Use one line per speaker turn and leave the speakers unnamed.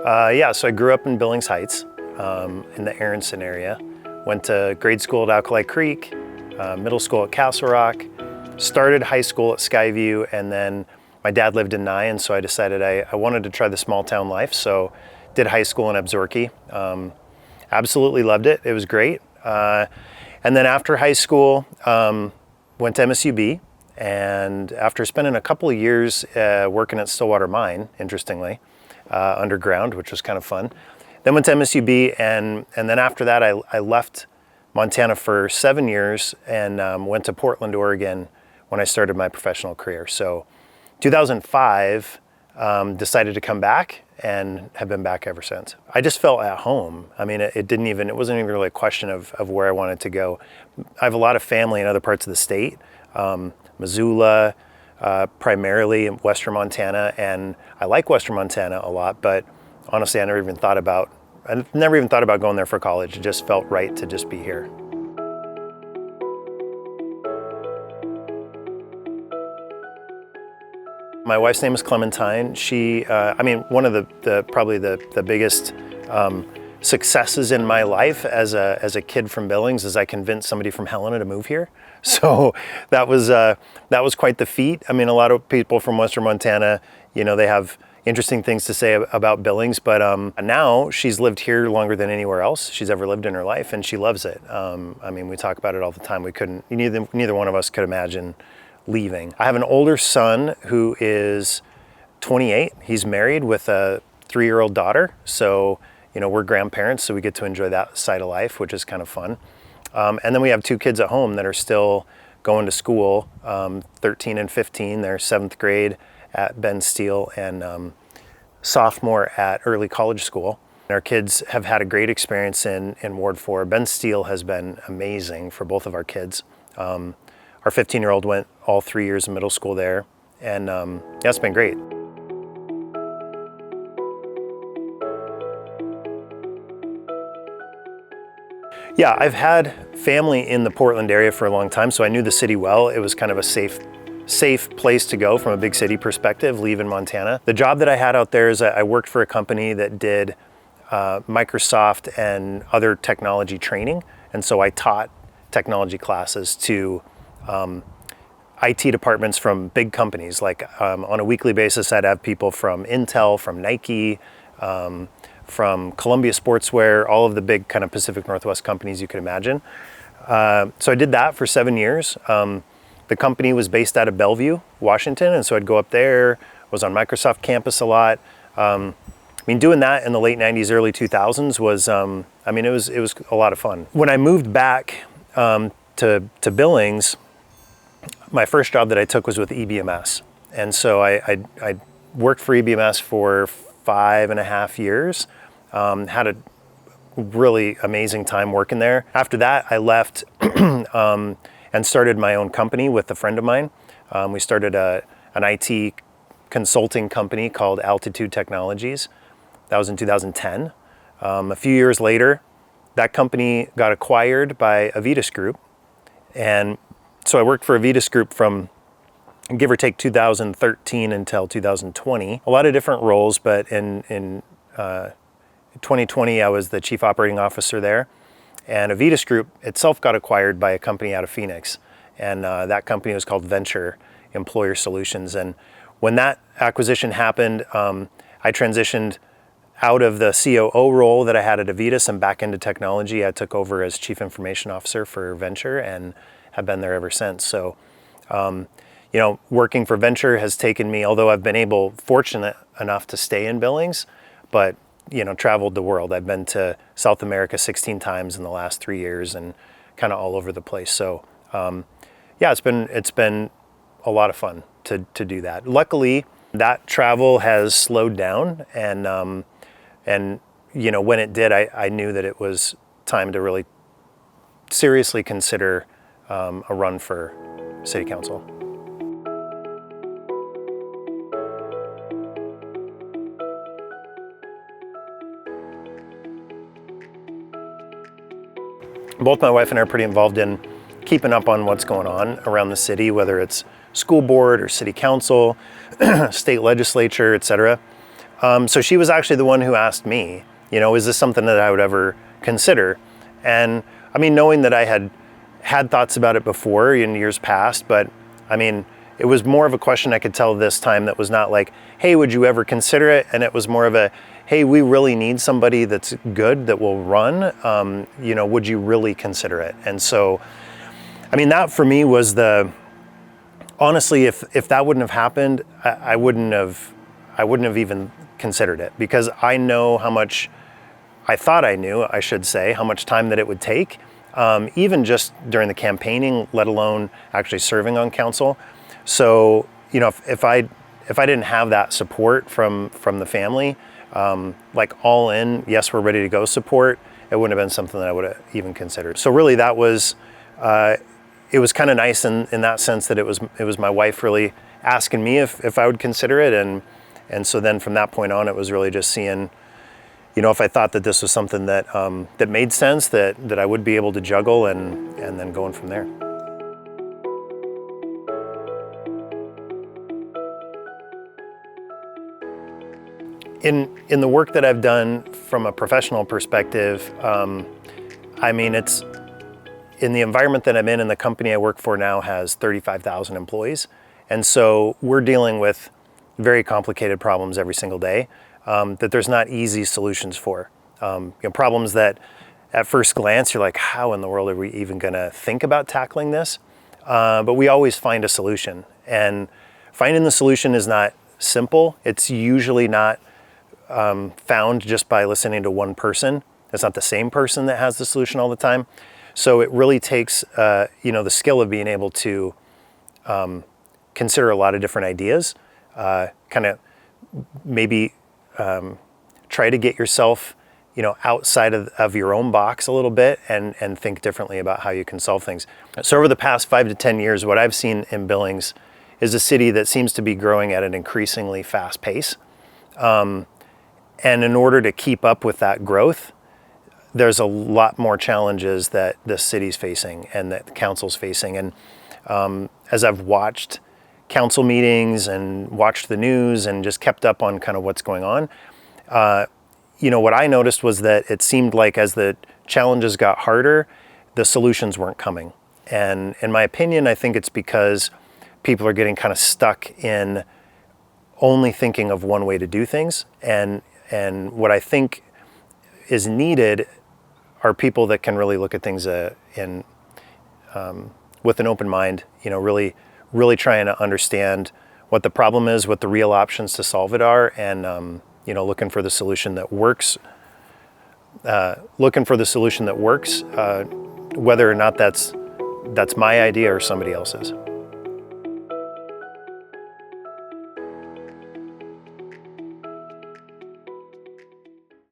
Yeah, so I grew up in Billings Heights, in the Aronson area. Went to grade school at Alkali Creek, middle school at Castle Rock, started high school at Skyview, and then my dad lived in Nye, and so I decided I wanted to try the small town life, so did high school in Absaroka. Absolutely loved it. It was great. And then after high school, went to MSUB, and after spending a couple of years working at Stillwater Mine, interestingly, underground, which was kind of fun, then went to MSUB, and then after that I left Montana for 7 years and went to Portland, Oregon when I started my professional career. So 2005, decided to come back and have been back ever since. I just felt at home. I mean, it wasn't even really a question of where I wanted to go. I have a lot of family in other parts of the state, Missoula, primarily in Western Montana, and I like Western Montana a lot, but honestly, I never even thought about going there for college. It just felt right to just be here. My wife's name is Clementine. She, one of probably the biggest successes in my life as a kid from Billings is I convinced somebody from Helena to move here. So that was quite the feat. I mean, a lot of people from Western Montana, they have interesting things to say about Billings, but now she's lived here longer than anywhere else she's ever lived in her life, and she loves it. We talk about it all the time. Neither one of us could imagine leaving. I have an older son who is 28. He's married with a 3-year-old daughter. So, we're grandparents, so we get to enjoy that side of life, which is kind of fun. And then we have 2 kids at home that are still going to school, 13 and 15. They're 7th grade at Ben Steele and sophomore at early college school. Our kids have had a great experience in Ward 4. Ben Steele has been amazing for both of our kids. Our 15-year-old went all 3 years of middle school there, and it's been great. Yeah, I've had family in the Portland area for a long time, so I knew the city well. It was kind of a safe place to go from a big city perspective, leaving Montana. The job that I had out there is I worked for a company that did Microsoft and other technology training, and so I taught technology classes to IT departments from big companies. Like on a weekly basis, I'd have people from Intel, from Nike, from Columbia Sportswear, all of the big kind of Pacific Northwest companies you could imagine. So I did that for 7 years. The company was based out of Bellevue, Washington, and so I'd go up there, was on Microsoft campus a lot. Doing that in the late 90s, early 2000s was, it was a lot of fun. When I moved back to Billings, my first job that I took was with EBMS. And so I worked for EBMS for 5.5 years, had a really amazing time working there. After that, I left and started my own company with a friend of mine. We started an IT consulting company called Altitude Technologies. That was in 2010. A few years later, that company got acquired by Avitas Group. And so I worked for Avitas Group from give or take 2013 until 2020. A lot of different roles, but in 2020, I was the chief operating officer there. And Avitas Group itself got acquired by a company out of Phoenix. And that company was called Venture Employer Solutions. And when that acquisition happened, I transitioned out of the COO role that I had at Avitas and back into technology. I took over as chief information officer for Venture and have been there ever since. So, working for Venture has taken me, although I've been fortunate enough to stay in Billings, but, traveled the world. I've been to South America 16 times in the last 3 years and kind of all over the place. So, it's been a lot of fun to do that. Luckily, that travel has slowed down, and when it did, I knew that it was time to really seriously consider a run for city council. Both my wife and I are pretty involved in keeping up on what's going on around the city, whether it's school board or city council, state legislature, etc. So she was actually the one who asked me, is this something that I would ever consider? And I mean, knowing that I had thoughts about it before in years past, but I mean, it was more of a question I could tell this time that was not like, hey, would you ever consider it? And it was more of a, hey, we really need somebody that's good that will run. Would you really consider it? And so, I mean, that for me was honestly, if that wouldn't have happened, I wouldn't have even considered it, because I know how much, I thought I knew, I should say, how much time that it would take, even just during the campaigning, let alone actually serving on council. So, if I didn't have that support from the family, like all in, yes, we're ready to go support, it wouldn't have been something that I would have even considered. So really that was, it was kind of nice in that sense that it was my wife really asking me if I would consider it. And so then from that point on, it was really just seeing, if I thought that this was something that that made sense, that I would be able to juggle, and then going from there. In the work that I've done from a professional perspective, I mean, it's in the environment that I'm in, and the company I work for now has 35,000 employees. And so we're dealing with very complicated problems every single day that there's not easy solutions for. Problems that at first glance, you're like, how in the world are we even gonna think about tackling this? But we always find a solution. And finding the solution is not simple. It's usually not found just by listening to one person. It's not the same person that has the solution all the time. So it really takes, the skill of being able to consider a lot of different ideas, kind of maybe try to get yourself, outside of your own box a little bit, and think differently about how you can solve things. So over the past 5 to 10 years, what I've seen in Billings is a city that seems to be growing at an increasingly fast pace. And in order to keep up with that growth, there's a lot more challenges that the city's facing and that the council's facing. And as I've watched council meetings and watched the news and just kept up on kind of what's going on, what I noticed was that it seemed like as the challenges got harder, the solutions weren't coming. And in my opinion, I think it's because people are getting kind of stuck in only thinking of one way to do things. And what I think is needed are people that can really look at things with an open mind, really trying to understand what the problem is, what the real options to solve it are, and looking for the solution that works. Whether or not that's my idea or somebody else's.